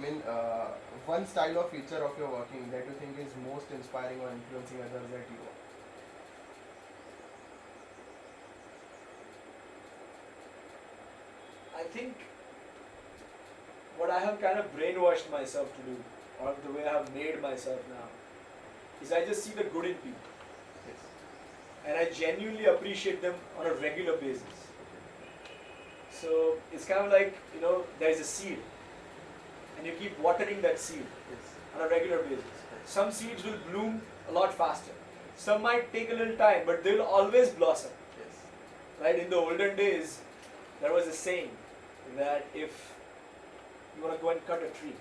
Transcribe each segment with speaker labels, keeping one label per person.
Speaker 1: mean, one style or feature of your working that you think is most inspiring or influencing others at you?
Speaker 2: I think what I have kind of brainwashed myself to do, or the way I have made myself now, is I just see the good in people
Speaker 1: Yes.
Speaker 2: and I genuinely appreciate them on a regular basis. So it's kind of like, there's a seed and you keep watering that seed
Speaker 1: Yes.
Speaker 2: on a regular basis. Some seeds will bloom a lot faster. Some might take a little time, but they will always blossom.
Speaker 1: Yes.
Speaker 2: Right? In the olden days, there was a saying that if you want to go and cut a tree,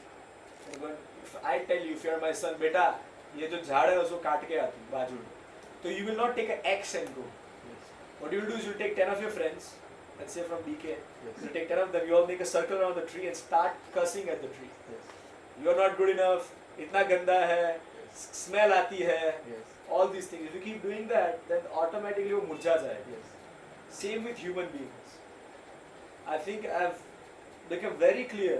Speaker 2: if I tell you, if you are my son, beta, ये जो झाड़ है उसको काट के आती बाजू में, तो you will not take an axe and go.
Speaker 1: Yes.
Speaker 2: What you will do is you will take 10 of your friends, let's say from BK,
Speaker 1: Yes.
Speaker 2: you take 10 of them, you all make a circle around the tree and start cursing at the tree.
Speaker 1: Yes.
Speaker 2: You are not good enough, इतना गंदा है,
Speaker 1: Yes.
Speaker 2: smell आती है,
Speaker 1: Yes.
Speaker 2: all these things. If you keep doing that, then automatically वो मुरझा जाएगा.
Speaker 1: Yes.
Speaker 2: Same with human beings. I think I've become very clear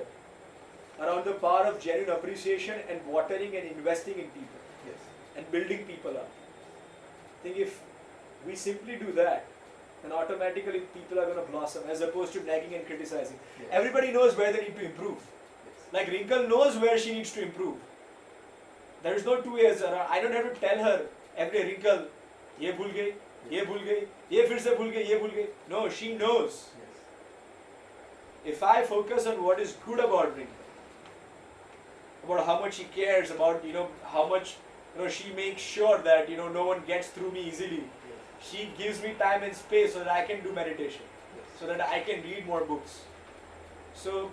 Speaker 2: around the power of genuine appreciation and watering and investing in people
Speaker 1: Yes.
Speaker 2: and building people up. I think if we simply do that, then automatically people are going to blossom as opposed to nagging and criticizing.
Speaker 1: Yes.
Speaker 2: Everybody knows where they need to improve.
Speaker 1: Yes.
Speaker 2: Like Wrinkle knows where she needs to improve. There is no two ways around. I don't have to tell her every Wrinkle, ये भूल गई, ये भूल गई, ये फिर से भूल गई, ये भूल गई. No, she knows.
Speaker 1: Yes.
Speaker 2: If I focus on what is good about Wrinkle, about how much she cares, about how much she makes sure that no one gets through me easily.
Speaker 1: Yes.
Speaker 2: She gives me time and space so that I can do meditation,
Speaker 1: Yes.
Speaker 2: so that I can read more books. So,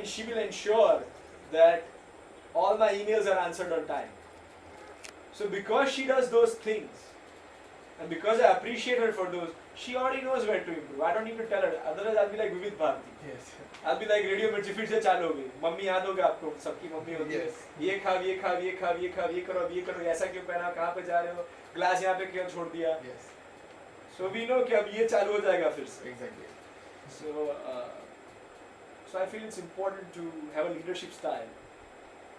Speaker 2: she will ensure that all my emails are answered on time. So because she does those things, and because I appreciate her for those, she already knows where to improve. I don't need to tell her. Otherwise, I'll be like Vivid Bharati.
Speaker 1: Yes.
Speaker 2: I'll be like radio मिर्ची फिर से चालू हो गई. Mummy याद होगा आपको, सबकी मम्मी होती है.
Speaker 1: Yes.
Speaker 2: ये खाओ, ये खाओ, ये खाओ, ये खाओ, ये करो, अब ये करो, ऐसा क्यों पहना, कहाँ पे जा रहे हो, ग्लास यहाँ पे क्यों छोड़ दिया.
Speaker 1: Yes.
Speaker 2: So we know कि अब ये चालू हो जाएगा फिर से.
Speaker 1: Exactly.
Speaker 2: So I feel it's important to have a leadership style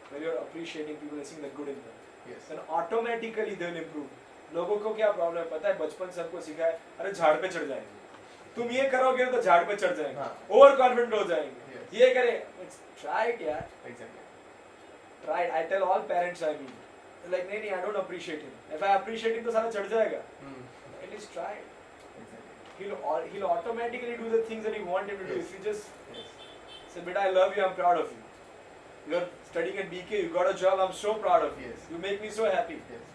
Speaker 2: where you're appreciating people and seeing the good in them.
Speaker 1: Yes.
Speaker 2: Then automatically they will improve. लोगों को क्या प्रॉब्लम है पता है, बचपन से हमको सिखाया, अरे झाड़ पे चढ़ जाएंगे, तुम ये करोगे तो झाड़ पे चढ़ जाएंगे, ओवर कॉन्फिडेंट हो जाएंगे.
Speaker 1: Yes.
Speaker 2: ये करे, try it यार,
Speaker 1: Exactly.
Speaker 2: try it. I tell all parents I meet, like नहीं, I don't appreciate him. If I appreciate him तो सारा चढ़ जाएगा. At least try it.
Speaker 1: Exactly.
Speaker 2: He'll automatically do the things that you want him to do.
Speaker 1: Yes.
Speaker 2: If you just
Speaker 1: Yes.
Speaker 2: say, beta, I love you, I'm proud of you. You're studying at BK, you got a job, I'm so proud of you.
Speaker 1: Yes.
Speaker 2: You make me so happy.
Speaker 1: Yes.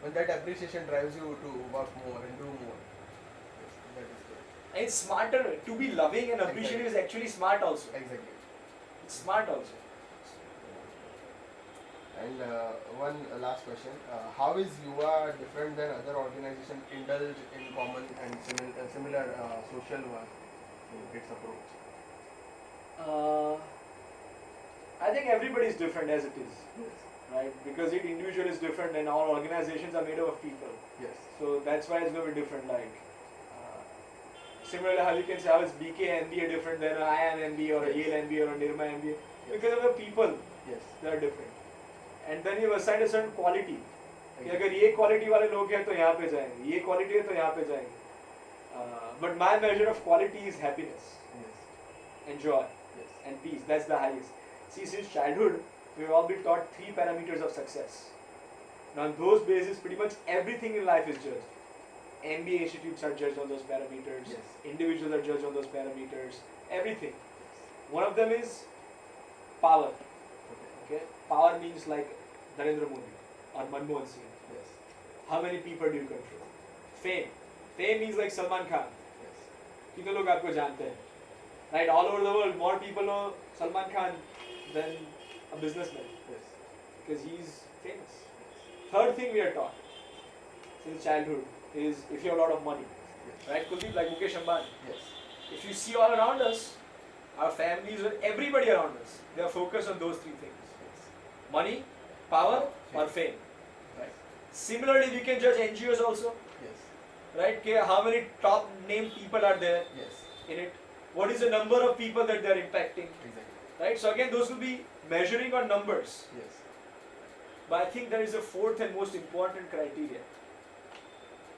Speaker 1: When that appreciation drives you to work more and do more. Yes. That is good.
Speaker 2: And it's smarter. To be loving and appreciative is actually smart also.
Speaker 1: Exactly.
Speaker 2: It's smart also.
Speaker 1: And one last question: how is UA different than other organizations indulge in common and similar social work in its approach?
Speaker 2: I think everybody is different as it is,
Speaker 1: Yes.
Speaker 2: right? Because each individual is different and all organizations are made up of people.
Speaker 1: Yes.
Speaker 2: So that's why it's going to be different. Like, similarly, how you can say how is BK MBA different than a IIM MBA or a Yale MBA or a Nirma MBA? Because of the people,
Speaker 1: Yes.
Speaker 2: they are different. And then you assign a certain quality. कि
Speaker 1: Exactly.
Speaker 2: अगर ये quality वाले लोग हैं तो यहाँ पे जाएंगे, ये क्वालिटी है तो यहाँ पे जाएंगे. But my measure of quality is happiness
Speaker 1: Yes.
Speaker 2: and joy
Speaker 1: Yes.
Speaker 2: and peace. That's the highest. See, since childhood, we've all been taught 3 parameters of success. Now, on those basis, pretty much everything in life is judged. MBA institutes are judged on those parameters.
Speaker 1: Yes.
Speaker 2: Individuals are judged on those parameters. Everything. One of them is power.
Speaker 1: Okay.
Speaker 2: Okay, power means like Narendra Modi or Manmohan Singh.
Speaker 1: Yes.
Speaker 2: How many people do you control? Fame. Fame means like Salman Khan.
Speaker 1: Yes.
Speaker 2: कितने लोग आपको जानते हैं? Right, all over the world, more people know Salman Khan than a businessman
Speaker 1: Yes.
Speaker 2: because he's famous. Third thing we are taught since childhood is if you have a lot of money,
Speaker 1: Yes.
Speaker 2: right? Kuldeep, like Mukesh Ambani.
Speaker 1: Yes.
Speaker 2: If you see all around us, our families or everybody around us, they are focused on those 3 things:
Speaker 1: Yes.
Speaker 2: money, power, or fame.
Speaker 1: Right.
Speaker 2: Similarly, we can judge NGOs also,
Speaker 1: Yes.
Speaker 2: right? Okay, how many top named people are there
Speaker 1: Yes.
Speaker 2: in it? What is the number of people that they are impacting?
Speaker 1: Exactly.
Speaker 2: right? So again, those will be measuring on numbers.
Speaker 1: Yes.
Speaker 2: But I think there is a fourth and most important criteria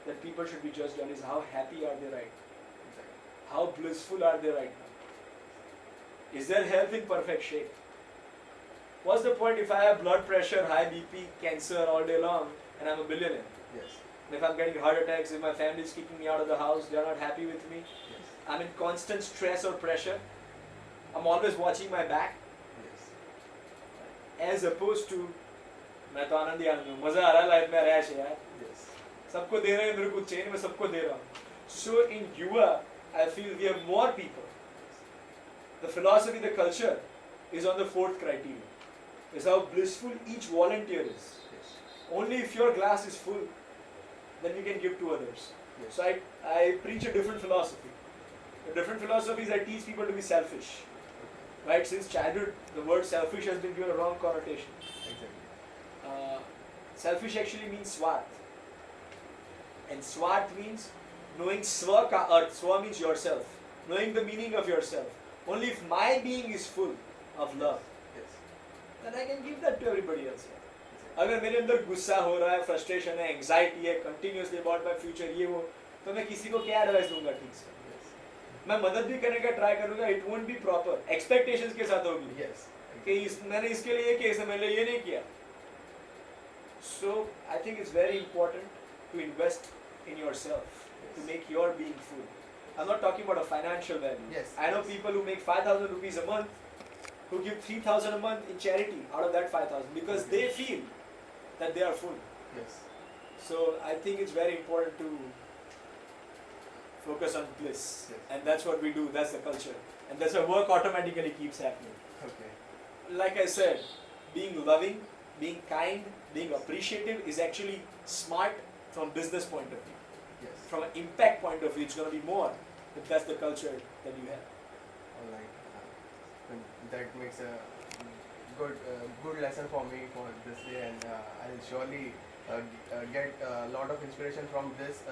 Speaker 2: that people should be judged on is how happy are they right now?
Speaker 1: Exactly.
Speaker 2: How blissful are they right now? Is their health in perfect shape? What's the point if I have blood pressure, high BP, cancer all day long and I'm a billionaire?
Speaker 1: Yes.
Speaker 2: If I'm getting heart attacks, if my family is kicking me out of the house, they are not happy with me,
Speaker 1: Yes.
Speaker 2: I'm in constant stress or pressure, I'm always watching my back,
Speaker 1: Yes.
Speaker 2: as opposed to मैं तो आनंद ही आनंद हूँ, मजा आ रहा है life में rash है यार,
Speaker 1: Yes.
Speaker 2: सबको दे रहे हैं मेरे को चेन में सबको दे रहा हूँ. So in Yuva, I feel we have more people. The philosophy, the culture is on the fourth criteria. Is how blissful each volunteer is.
Speaker 1: Yes.
Speaker 2: Only if your glass is full, then we can give to others.
Speaker 1: Yes.
Speaker 2: So I preach a different philosophy. The different philosophies I teach people to be selfish. Right? Since childhood, the word selfish has been given a wrong connotation.
Speaker 1: Exactly.
Speaker 2: Selfish actually means swart. And swart means knowing swa ka arth. Swa means yourself. Knowing the meaning of yourself. Only if my being is full of love,
Speaker 1: Yes.
Speaker 2: then I can give that to everybody else.
Speaker 1: Exactly.
Speaker 2: अगर मेरे अंदर गुस्सा हो रहा है, frustration है, anxiety है, continuously about my future ये वो, तो मैं किसी को क्या एडवाइस दूंगा ठीक से?
Speaker 1: Yes.
Speaker 2: मैं मदद भी करने का ट्राई करूंगा, it won't be proper, expectations के साथ होगी
Speaker 1: Yes.
Speaker 2: कि मैंने इसके लिए ये किया, इसने मेरे लिए ये नहीं किया. So I think it's very important to invest in yourself to
Speaker 1: Yes.
Speaker 2: make your being full. I'm not talking about a financial value.
Speaker 1: Yes,
Speaker 2: I know
Speaker 1: yes.
Speaker 2: people who make 5,000 rupees a month, who give 3,000 a month in charity out of that 5,000 because they feel that they are full.
Speaker 1: Yes.
Speaker 2: So I think it's very important to focus on bliss,
Speaker 1: Yes.
Speaker 2: and that's what we do. That's the culture, and that's why work automatically keeps happening.
Speaker 1: Okay.
Speaker 2: Like I said, being loving, being kind, being appreciative is actually smart from business point of view.
Speaker 1: Yes.
Speaker 2: From an impact point of view, it's going to be more if that's the culture that you have.
Speaker 1: All right. That makes a good lesson for me for this day, and I'll surely get a lot of inspiration from this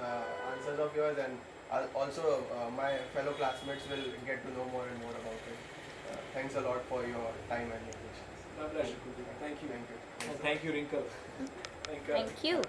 Speaker 1: answers of yours, and I'll also my fellow classmates will get to know more and more about it. Thanks a lot for your time and your patience.
Speaker 2: My pleasure, Kuldeep. Thank you.
Speaker 1: Thank you.
Speaker 2: And thank you, Wrinkle.
Speaker 3: Thank you.